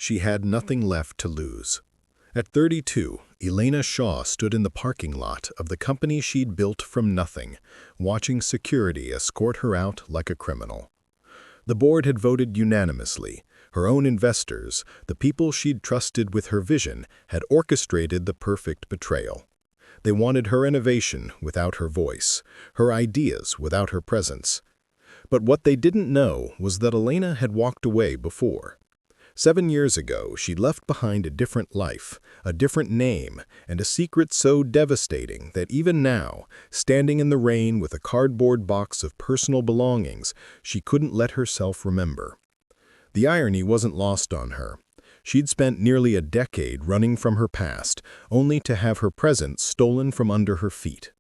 She had nothing left to lose. At 32, Elena Shaw stood in the parking lot of the company she'd built from nothing, watching security escort her out like a criminal. The board had voted unanimously. Her own investors, the people she'd trusted with her vision, had orchestrated the perfect betrayal. They wanted her innovation without her voice, her ideas without her presence. But what they didn't know was that Elena had walked away before. 7 years ago, she'd left behind a different life, a different name, and a secret so devastating that even now, standing in the rain with a cardboard box of personal belongings, she couldn't let herself remember. The irony wasn't lost on her. She'd spent nearly a decade running from her past, only to have her present stolen from under her feet.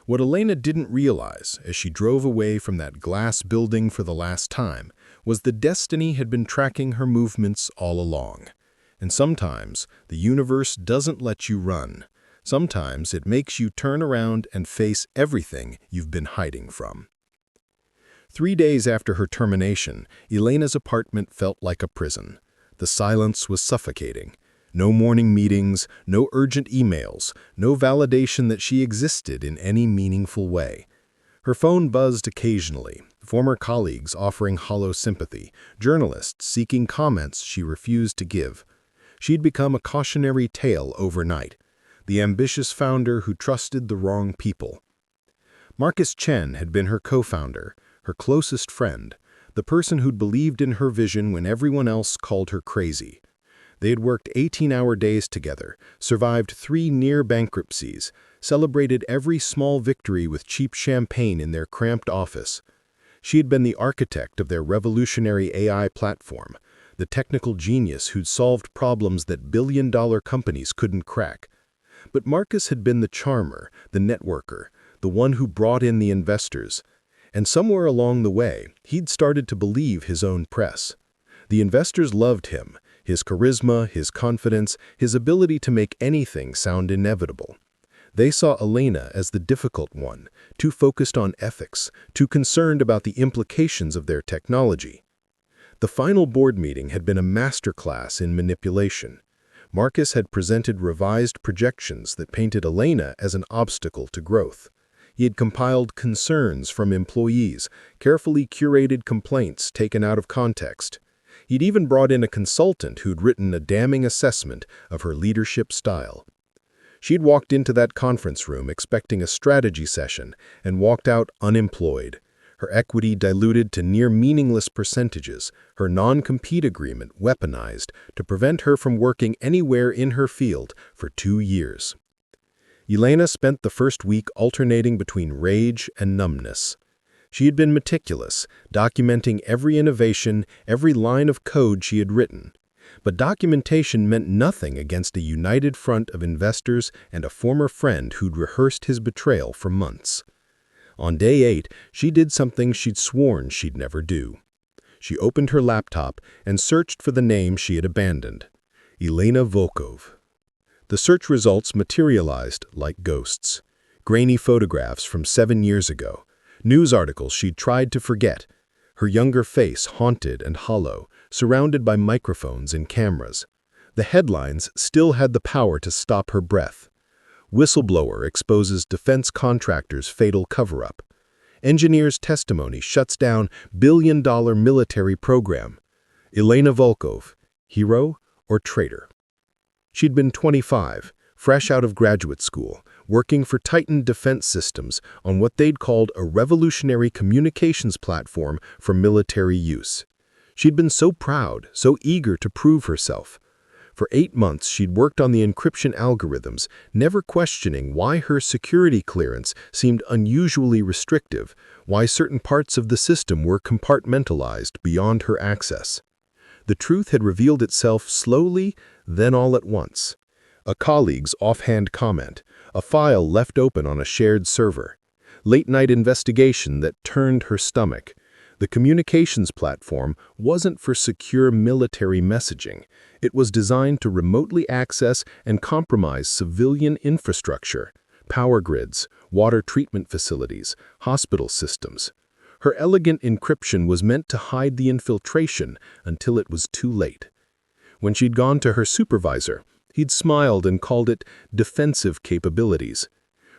What Elena didn't realize, as she drove away from that glass building for the last time, was the destiny had been tracking her movements all along. And sometimes, the universe doesn't let you run. Sometimes it makes you turn around and face everything you've been hiding from. 3 days after her termination, Elena's apartment felt like a prison. The silence was suffocating. No morning meetings, no urgent emails, no validation that she existed in any meaningful way. Her phone buzzed occasionally, former colleagues offering hollow sympathy, journalists seeking comments she refused to give. She'd become a cautionary tale overnight, the ambitious founder who trusted the wrong people. Marcus Chen had been her co-founder, her closest friend, the person who'd believed in her vision when everyone else called her crazy. They had worked 18-hour days together, survived 3 near bankruptcies, celebrated every small victory with cheap champagne in their cramped office. She had been the architect of their revolutionary AI platform, the technical genius who'd solved problems that billion-dollar companies couldn't crack. But Marcus had been the charmer, the networker, the one who brought in the investors. And somewhere along the way, he'd started to believe his own press. The investors loved him, his charisma, his confidence, his ability to make anything sound inevitable. They saw Elena as the difficult one, too focused on ethics, too concerned about the implications of their technology. The final board meeting had been a masterclass in manipulation. Marcus had presented revised projections that painted Elena as an obstacle to growth. He had compiled concerns from employees, carefully curated complaints taken out of context. He'd even brought in a consultant who'd written a damning assessment of her leadership style. She'd walked into that conference room expecting a strategy session and walked out unemployed, her equity diluted to near meaningless percentages, her non-compete agreement weaponized to prevent her from working anywhere in her field for 2 years. Elena spent the first week alternating between rage and numbness. She had been meticulous, documenting every innovation, every line of code she had written. But documentation meant nothing against a united front of investors and a former friend who'd rehearsed his betrayal for months. On day 8, she did something she'd sworn she'd never do. She opened her laptop and searched for the name she had abandoned, Elena Volkov. The search results materialized like ghosts. Grainy photographs from 7 years ago, news articles she'd tried to forget, her younger face haunted and hollow, surrounded by microphones and cameras. The headlines still had the power to stop her breath. Whistleblower exposes defense contractor's fatal cover-up. Engineer's testimony shuts down billion-dollar military program. Elena Volkov, hero or traitor? She'd been 25, fresh out of graduate school, working for Titan Defense Systems on what they'd called a revolutionary communications platform for military use. She'd been so proud, so eager to prove herself. For 8 months, she'd worked on the encryption algorithms, never questioning why her security clearance seemed unusually restrictive, why certain parts of the system were compartmentalized beyond her access. The truth had revealed itself slowly, then all at once. A colleague's offhand comment, a file left open on a shared server, late-night investigation that turned her stomach. The communications platform wasn't for secure military messaging. It was designed to remotely access and compromise civilian infrastructure, power grids, water treatment facilities, hospital systems. Her elegant encryption was meant to hide the infiltration until it was too late. When she'd gone to her supervisor, he'd smiled and called it defensive capabilities.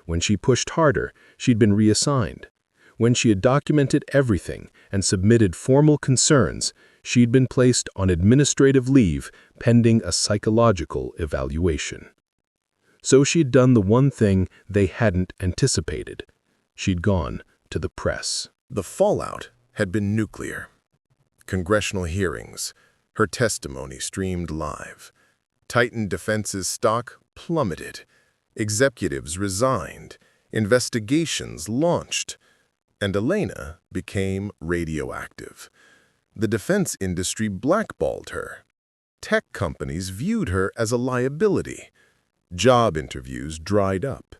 When she pushed harder, she'd been reassigned. When she had documented everything and submitted formal concerns, she'd been placed on administrative leave pending a psychological evaluation. So she'd done the one thing they hadn't anticipated. She'd gone to the press. The fallout had been nuclear. Congressional hearings, her testimony streamed live. Titan Defense's stock plummeted. Executives resigned. Investigations launched. And Elena became radioactive. The defense industry blackballed her. Tech companies viewed her as a liability. Job interviews dried up.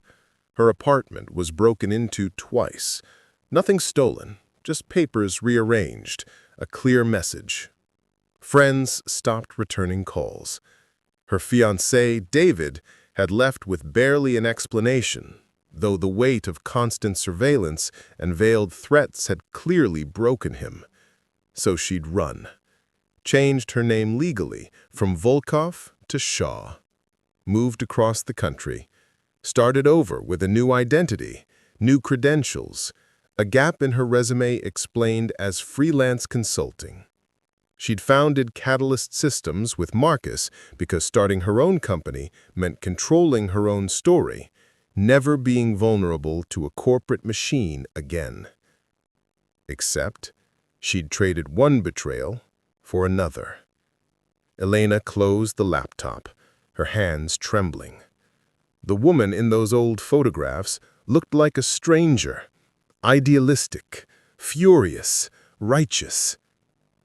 Her apartment was broken into twice. Nothing stolen, just papers rearranged, a clear message. Friends stopped returning calls. Her fiancé, David, had left with barely an explanation, though the weight of constant surveillance and veiled threats had clearly broken him. So she'd run. Changed her name legally from Volkov to Shaw. Moved across the country. Started over with a new identity, new credentials, a gap in her resume explained as freelance consulting. She'd founded Catalyst Systems with Marcus because starting her own company meant controlling her own story, never being vulnerable to a corporate machine again. Except, she'd traded one betrayal for another. Elena closed the laptop, her hands trembling. The woman in those old photographs looked like a stranger, idealistic, furious, righteous.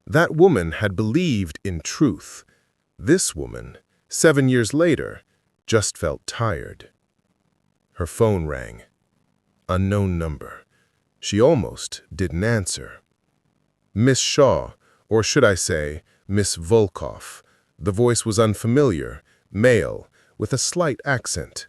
That woman had believed in truth. This woman, 7 years later, just felt tired. Her phone rang. Unknown number. She almost didn't answer. Miss Shaw, or should I say, Miss Volkov. The voice was unfamiliar, male, with a slight accent.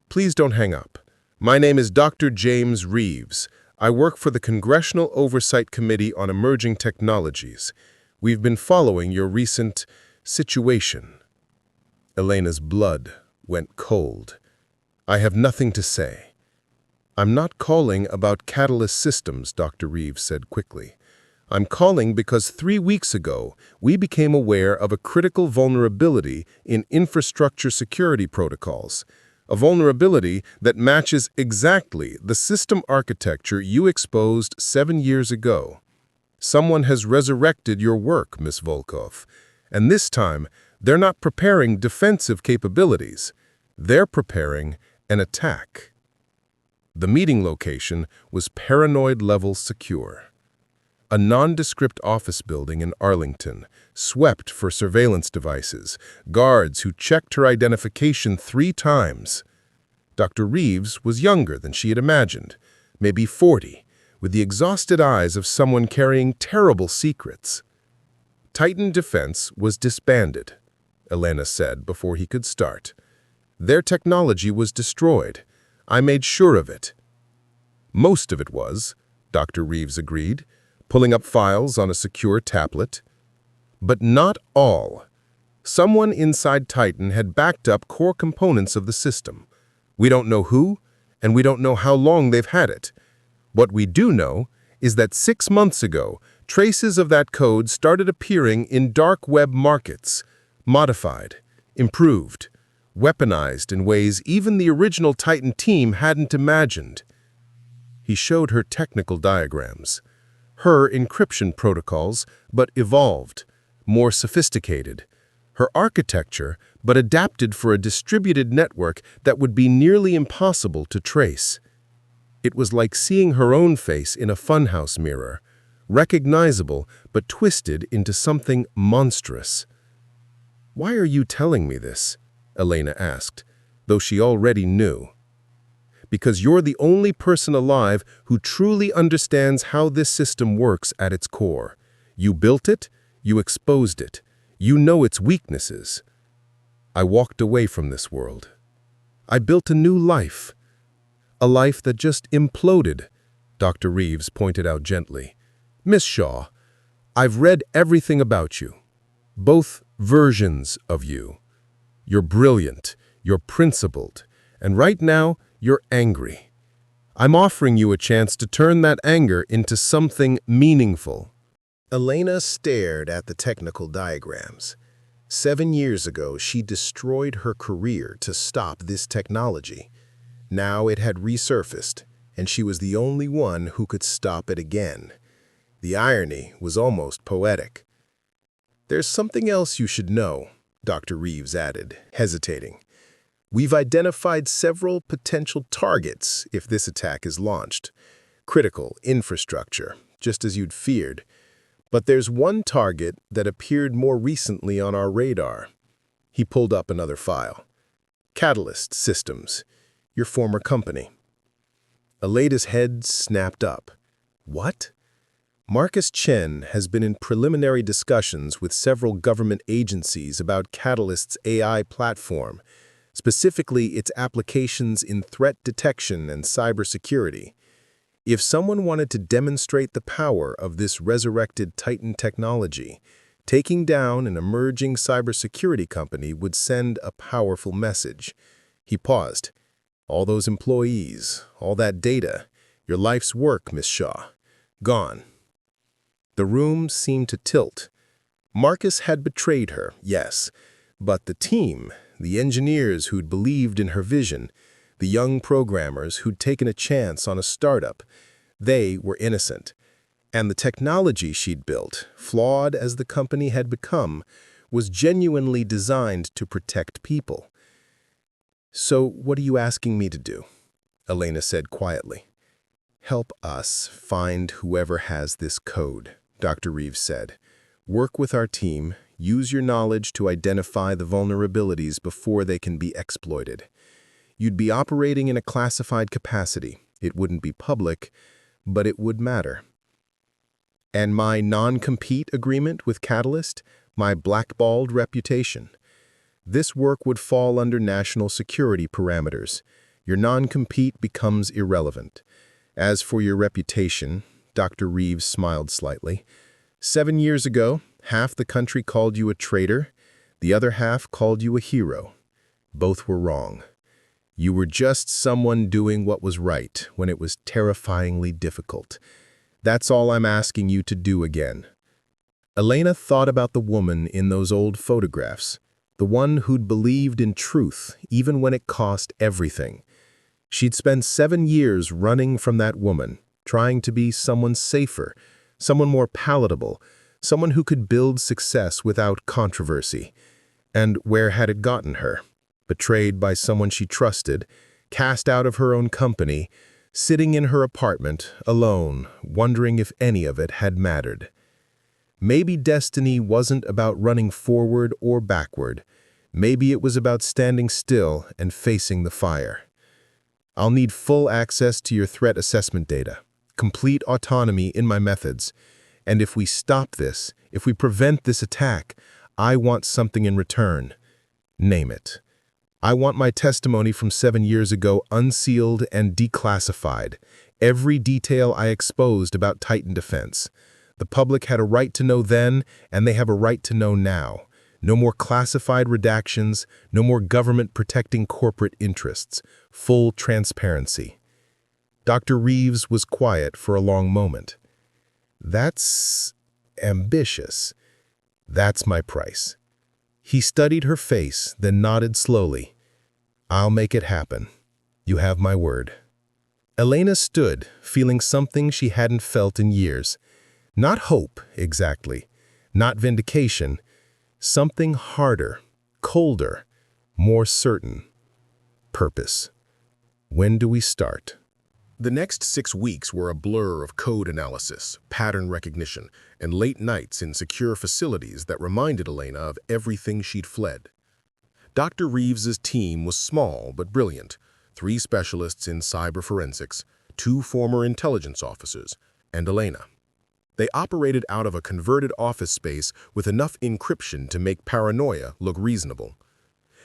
Please don't hang up. My name is Dr. James Reeves. I work for the Congressional Oversight Committee on Emerging Technologies. We've been following your recent situation. Elena's blood went cold. I have nothing to say. I'm not calling about Catalyst Systems, Dr. Reeves said quickly. I'm calling because 3 weeks ago, we became aware of a critical vulnerability in infrastructure security protocols, a vulnerability that matches exactly the system architecture you exposed 7 years ago. Someone has resurrected your work, Ms. Volkov, and this time, they're not preparing defensive capabilities. They're preparing an attack. The meeting location was paranoid-level secure. A nondescript office building in Arlington, swept for surveillance devices, guards who checked her identification 3 times. Dr. Reeves was younger than she had imagined, maybe 40, with the exhausted eyes of someone carrying terrible secrets. Titan Defense was disbanded, Elena said before he could start. Their technology was destroyed. I made sure of it. Most of it was, Dr. Reeves agreed, pulling up files on a secure tablet. But not all. Someone inside Titan had backed up core components of the system. We don't know who, and we don't know how long they've had it. What we do know is that 6 months ago, traces of that code started appearing in dark web markets, modified, improved, weaponized in ways even the original Titan team hadn't imagined. He showed her technical diagrams. Her encryption protocols, but evolved, more sophisticated. Her architecture, but adapted for a distributed network that would be nearly impossible to trace. It was like seeing her own face in a funhouse mirror, recognizable but twisted into something monstrous. Why are you telling me this? Elena asked, though she already knew. Because you're the only person alive who truly understands how this system works at its core. You built it, you exposed it, you know its weaknesses. I walked away from this world. I built a new life. A life that just imploded, Dr. Reeves pointed out gently. Miss Shaw, I've read everything about you, both versions of you. You're brilliant, you're principled, and right now, you're angry. I'm offering you a chance to turn that anger into something meaningful. Elena stared at the technical diagrams. 7 years ago, she destroyed her career to stop this technology. Now it had resurfaced, and she was the only one who could stop it again. The irony was almost poetic. "There's something else you should know," Dr. Reeves added, hesitating. "We've identified several potential targets if this attack is launched. Critical infrastructure, just as you'd feared. But there's one target that appeared more recently on our radar." He pulled up another file. "Catalyst Systems, your former company." Aleda's head snapped up. "What?" "Marcus Chen has been in preliminary discussions with several government agencies about Catalyst's AI platform, specifically its applications in threat detection and cybersecurity. If someone wanted to demonstrate the power of this resurrected Titan technology, taking down an emerging cybersecurity company would send a powerful message." He paused. "All those employees, all that data, your life's work, Miss Shaw, gone." The room seemed to tilt. Marcus had betrayed her, yes, but the team, the engineers who'd believed in her vision, the young programmers who'd taken a chance on a startup, they were innocent. And the technology she'd built, flawed as the company had become, was genuinely designed to protect people. "So what are you asking me to do?" Elena said quietly. "Help us find whoever has this code," Dr. Reeves said. "Work with our team, use your knowledge to identify the vulnerabilities before they can be exploited. You'd be operating in a classified capacity. It wouldn't be public, but it would matter." "And my non-compete agreement with Catalyst, my blackballed reputation. This work would fall under national security parameters. Your non-compete becomes irrelevant. As for your reputation," Dr. Reeves smiled slightly, "7 years ago, half the country called you a traitor, the other half called you a hero. Both were wrong. You were just someone doing what was right when it was terrifyingly difficult. That's all I'm asking you to do again." Elena thought about the woman in those old photographs, the one who'd believed in truth even when it cost everything. She'd spent 7 years running from that woman, trying to be someone safer, someone more palatable, someone who could build success without controversy. And where had it gotten her? Betrayed by someone she trusted, cast out of her own company, sitting in her apartment, alone, wondering if any of it had mattered. Maybe destiny wasn't about running forward or backward. Maybe it was about standing still and facing the fire. "I'll need full access to your threat assessment data, complete autonomy in my methods. And if we stop this, if we prevent this attack, I want something in return. Name it. I want my testimony from 7 years ago unsealed and declassified. Every detail I exposed about Titan defense. The public had a right to know then, and they have a right to know now. No more classified redactions, no more government protecting corporate interests. Full transparency." Dr. Reeves was quiet for a long moment. "That's ambitious. That's my price." He studied her face, then nodded slowly. "I'll make it happen. You have my word." Elena stood, feeling something she hadn't felt in years. Not hope, exactly. Not vindication. Something harder, colder, more certain. Purpose. When do we start? The next 6 weeks were a blur of code analysis, pattern recognition, and late nights in secure facilities that reminded Elena of everything she'd fled. Dr. Reeves's team was small but brilliant. 3 specialists in cyber forensics, 2 former intelligence officers, and Elena. They operated out of a converted office space with enough encryption to make paranoia look reasonable.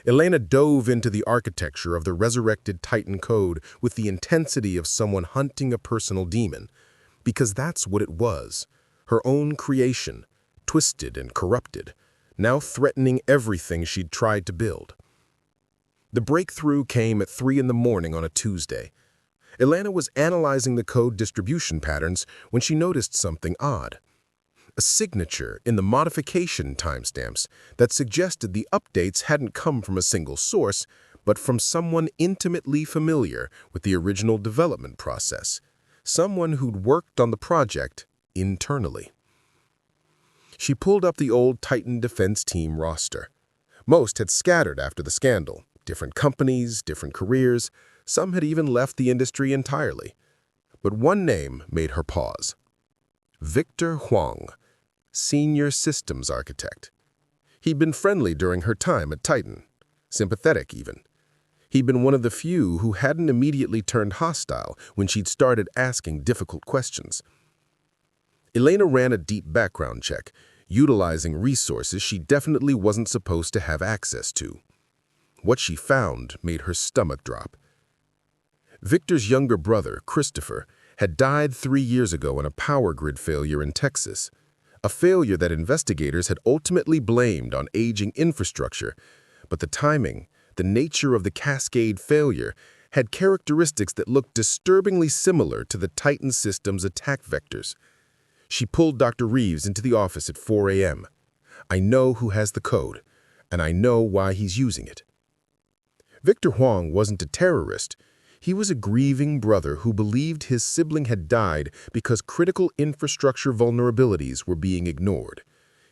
Elena dove into the architecture of the resurrected Titan code with the intensity of someone hunting a personal demon, because that's what it was, her own creation, twisted and corrupted, now threatening everything she'd tried to build. The breakthrough came at 3 in the morning on a Tuesday. Elena was analyzing the code distribution patterns when she noticed something odd. A signature in the modification timestamps that suggested the updates hadn't come from a single source, but from someone intimately familiar with the original development process, someone who'd worked on the project internally. She pulled up the old Titan Defense Team roster. Most had scattered after the scandal, different companies, different careers. Some had even left the industry entirely. But one name made her pause. Victor Huang, Senior Systems Architect. He'd been friendly during her time at Titan, sympathetic even. He'd been one of the few who hadn't immediately turned hostile when she'd started asking difficult questions. Elena ran a deep background check, utilizing resources she definitely wasn't supposed to have access to. What she found made her stomach drop. Victor's younger brother, Christopher, had died 3 years ago in a power grid failure in Texas, a failure that investigators had ultimately blamed on aging infrastructure, but the timing, the nature of the cascade failure, had characteristics that looked disturbingly similar to the Titan system's attack vectors. She pulled Dr. Reeves into the office at 4 a.m. "I know who has the code, and I know why he's using it." Victor Huang wasn't a terrorist. He was a grieving brother who believed his sibling had died because critical infrastructure vulnerabilities were being ignored.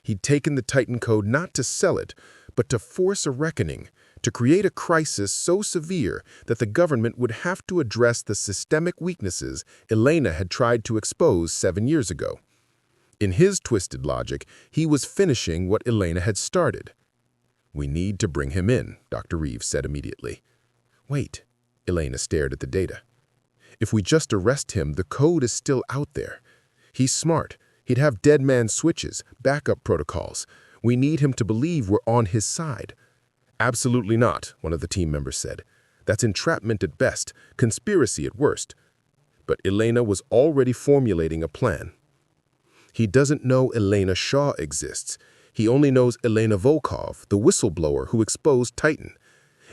He'd taken the Titan code not to sell it, but to force a reckoning, to create a crisis so severe that the government would have to address the systemic weaknesses Elena had tried to expose 7 years ago. In his twisted logic, he was finishing what Elena had started. "We need to bring him in," Dr. Reeves said immediately. "Wait." Elena stared at the data. "If we just arrest him, the code is still out there. He's smart. He'd have dead man switches, backup protocols. We need him to believe we're on his side." "Absolutely not," one of the team members said. "That's entrapment at best, conspiracy at worst." But Elena was already formulating a plan. "He doesn't know Elena Shaw exists. He only knows Elena Volkov, the whistleblower who exposed Titan.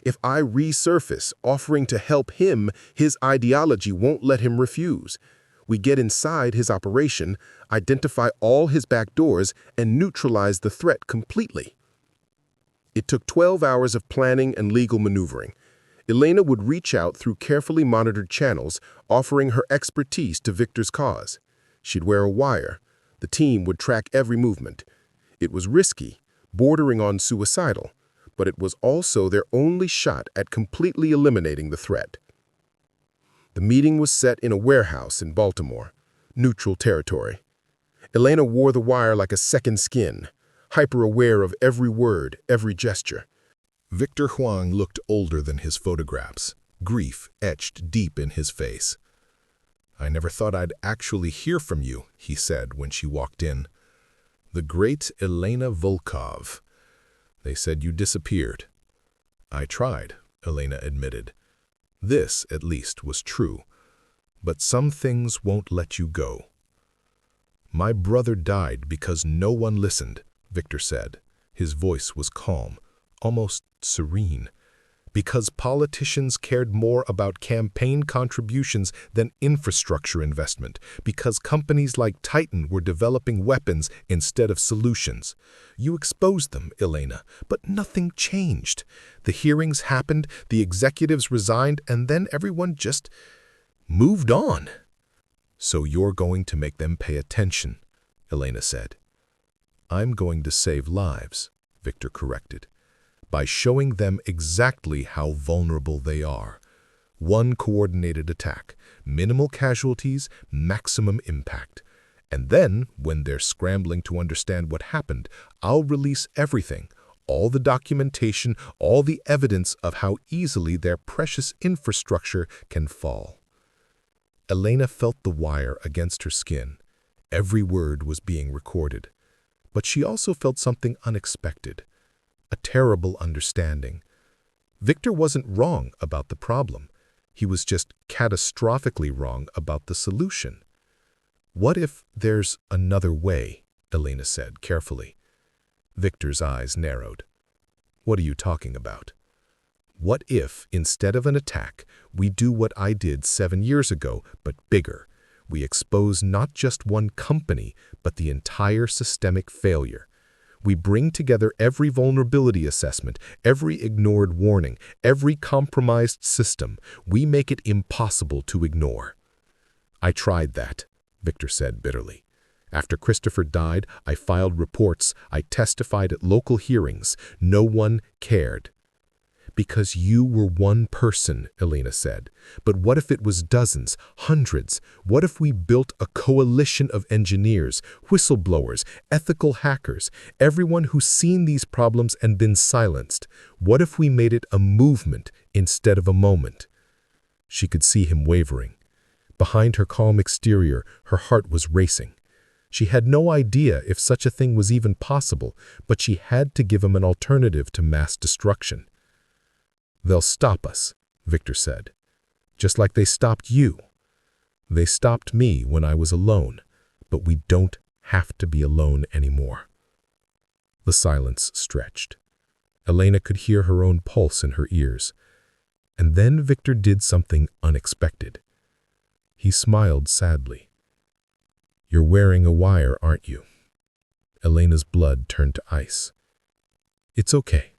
If I resurface, offering to help him, his ideology won't let him refuse. We get inside his operation, identify all his back doors, and neutralize the threat completely." It took 12 hours of planning and legal maneuvering. Elena would reach out through carefully monitored channels, offering her expertise to Victor's cause. She'd wear a wire. The team would track every movement. It was risky, bordering on suicidal, but it was also their only shot at completely eliminating the threat. The meeting was set in a warehouse in Baltimore, neutral territory. Elena wore the wire like a second skin, hyper-aware of every word, every gesture. Victor Huang looked older than his photographs, grief etched deep in his face. "I never thought I'd actually hear from you," he said when she walked in. "The great Elena Volkov. They said you disappeared." "I tried," Elena admitted. This, at least, was true. "But some things won't let you go." "My brother died because no one listened," Victor said. His voice was calm, almost serene. "Because politicians cared more about campaign contributions than infrastructure investment. Because companies like Titan were developing weapons instead of solutions. You exposed them, Elena, but nothing changed. The hearings happened, the executives resigned, and then everyone just moved on." "So you're going to make them pay attention," Elena said. "I'm going to save lives," Victor corrected, "by showing them exactly how vulnerable they are. One coordinated attack, minimal casualties, maximum impact. And then, when they're scrambling to understand what happened, I'll release everything, all the documentation, all the evidence of how easily their precious infrastructure can fall." Elena felt the wire against her skin. Every word was being recorded. But she also felt something unexpected. A terrible understanding. Victor wasn't wrong about the problem. He was just catastrophically wrong about the solution. "What if there's another way?" Elena said carefully. Victor's eyes narrowed. What are you talking about? What if, instead of an attack, we do what I did 7 years ago, but bigger? We expose not just one company, but the entire systemic failure. We bring together every vulnerability assessment, every ignored warning, every compromised system. We make it impossible to ignore. I tried that, Victor said bitterly. After Christopher died, I filed reports, I testified at local hearings. No one cared. Because you were one person, Elena said. But what if it was dozens, hundreds? What if we built a coalition of engineers, whistleblowers, ethical hackers, everyone who's seen these problems and been silenced? What if we made it a movement instead of a moment? She could see him wavering. Behind her calm exterior, her heart was racing. She had no idea if such a thing was even possible, but she had to give him an alternative to mass destruction. They'll stop us, Victor said, just like they stopped you. They stopped me when I was alone, but we don't have to be alone anymore. The silence stretched. Elena could hear her own pulse in her ears. And then Victor did something unexpected. He smiled sadly. You're wearing a wire, aren't you? Elena's blood turned to ice. It's okay,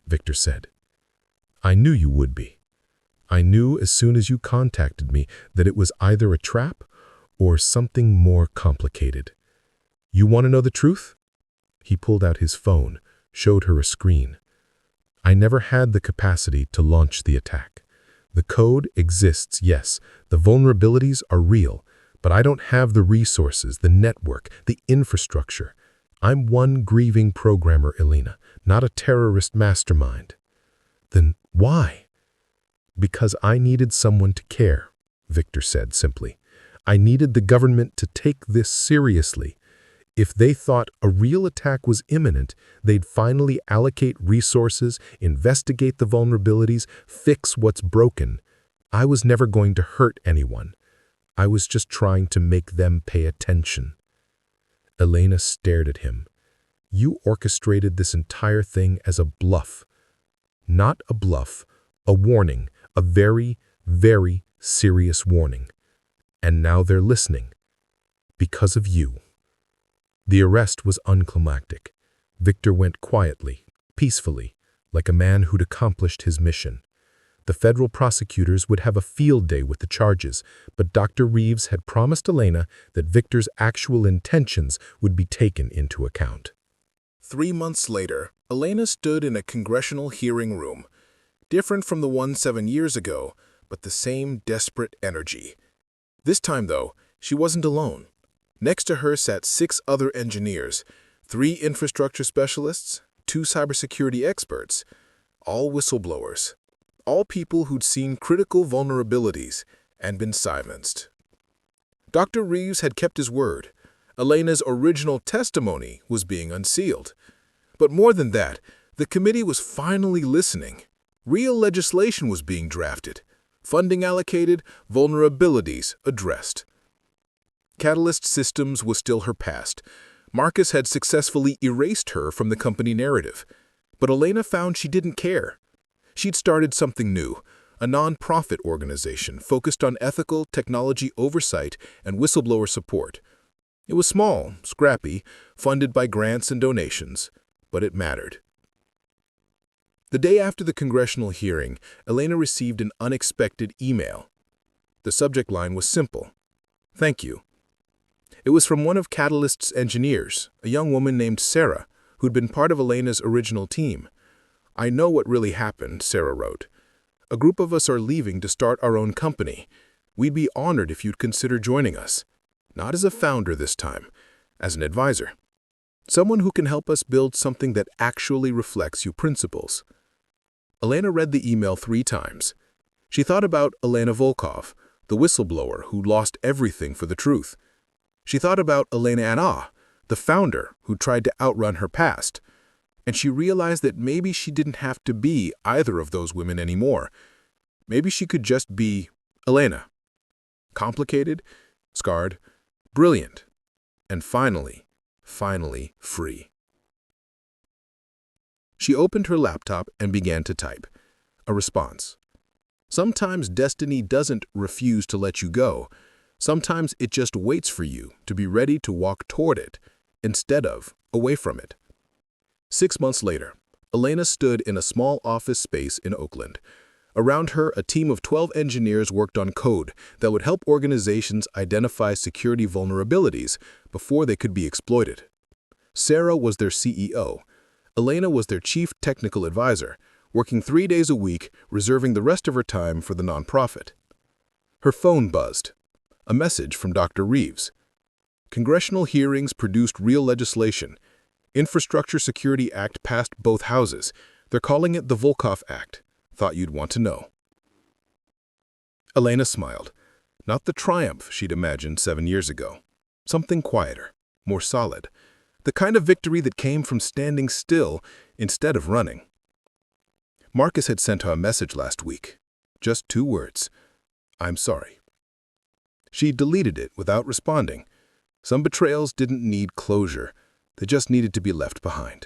Victor said. I knew you would be. I knew as soon as you contacted me that it was either a trap or something more complicated. You want to know the truth? He pulled out his phone, showed her a screen. I never had the capacity to launch the attack. The code exists, yes. The vulnerabilities are real, but I don't have the resources, the network, the infrastructure. I'm one grieving programmer, Elena, not a terrorist mastermind. Then why? Because I needed someone to care, Victor said simply. I needed the government to take this seriously. If they thought a real attack was imminent, they'd finally allocate resources, investigate the vulnerabilities, fix what's broken. I was never going to hurt anyone. I was just trying to make them pay attention. Elena stared at him. You orchestrated this entire thing as a bluff. Not a bluff, a warning, a very, very serious warning. And now they're listening. Because of you. The arrest was unclimactic. Victor went quietly, peacefully, like a man who'd accomplished his mission. The federal prosecutors would have a field day with the charges, but Dr. Reeves had promised Elena that Victor's actual intentions would be taken into account. 3 months later, Elena stood in a congressional hearing room, different from the one 7 years ago, but the same desperate energy. This time, though, she wasn't alone. Next to her sat 6 other engineers, 3 infrastructure specialists, 2 cybersecurity experts, all whistleblowers, all people who'd seen critical vulnerabilities and been silenced. Dr. Reeves had kept his word. Elena's original testimony was being unsealed. But more than that, the committee was finally listening. Real legislation was being drafted, funding allocated, vulnerabilities addressed. Catalyst Systems was still her past. Marcus had successfully erased her from the company narrative. But Elena found she didn't care. She'd started something new, a non-profit organization focused on ethical technology oversight and whistleblower support. It was small, scrappy, funded by grants and donations, but it mattered. The day after the congressional hearing, Elena received an unexpected email. The subject line was simple: "Thank you." It was from one of Catalyst's engineers, a young woman named Sarah, who'd been part of Elena's original team. "I know what really happened," Sarah wrote. "A group of us are leaving to start our own company. We'd be honored if you'd consider joining us. Not as a founder this time, as an advisor. Someone who can help us build something that actually reflects your principles." Elena read the email 3 times. She thought about Elena Volkov, the whistleblower who lost everything for the truth. She thought about Elena Anna, the founder who tried to outrun her past. And she realized that maybe she didn't have to be either of those women anymore. Maybe she could just be Elena. Complicated, scarred, brilliant, and finally free. She opened her laptop and began to type. A response. Sometimes destiny doesn't refuse to let you go. Sometimes it just waits for you to be ready to walk toward it, instead of away from it. 6 months later, Elena stood in a small office space in Oakland. Around her, a team of 12 engineers worked on code that would help organizations identify security vulnerabilities before they could be exploited. Sarah was their CEO. Elena was their chief technical advisor, working 3 days a week, reserving the rest of her time for the nonprofit. Her phone buzzed. A message from Dr. Reeves. Congressional hearings produced real legislation. Infrastructure Security Act passed both houses. They're calling it the Volkov Act. Thought you'd want to know. Elena smiled. Not the triumph she'd imagined 7 years ago. Something quieter, more solid. The kind of victory that came from standing still instead of running. Marcus had sent her a message last week. Just 2 words. I'm sorry. She deleted it without responding. Some betrayals didn't need closure. They just needed to be left behind.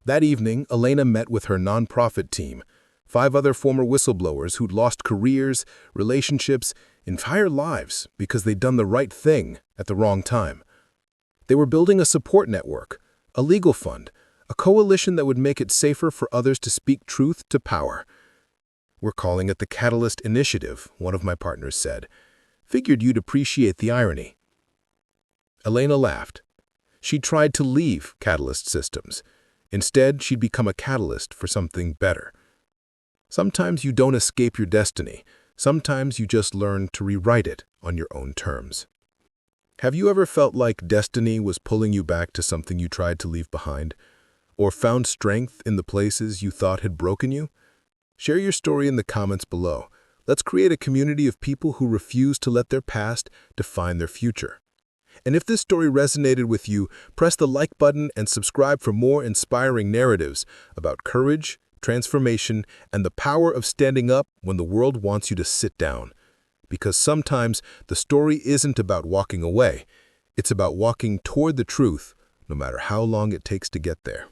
That evening, Elena met with her nonprofit team, 5 other former whistleblowers who'd lost careers, relationships, entire lives because they'd done the right thing at the wrong time. They were building a support network, a legal fund, a coalition that would make it safer for others to speak truth to power. We're calling it the Catalyst Initiative, one of my partners said. Figured you'd appreciate the irony. Elena laughed. She'd tried to leave Catalyst Systems. Instead, she'd become a catalyst for something better. Sometimes you don't escape your destiny. Sometimes you just learn to rewrite it on your own terms. Have you ever felt like destiny was pulling you back to something you tried to leave behind? Or found strength in the places you thought had broken you? Share your story in the comments below. Let's create a community of people who refuse to let their past define their future. And if this story resonated with you, press the like button and subscribe for more inspiring narratives about courage, transformation, and the power of standing up when the world wants you to sit down. Because sometimes the story isn't about walking away. It's about walking toward the truth, no matter how long it takes to get there.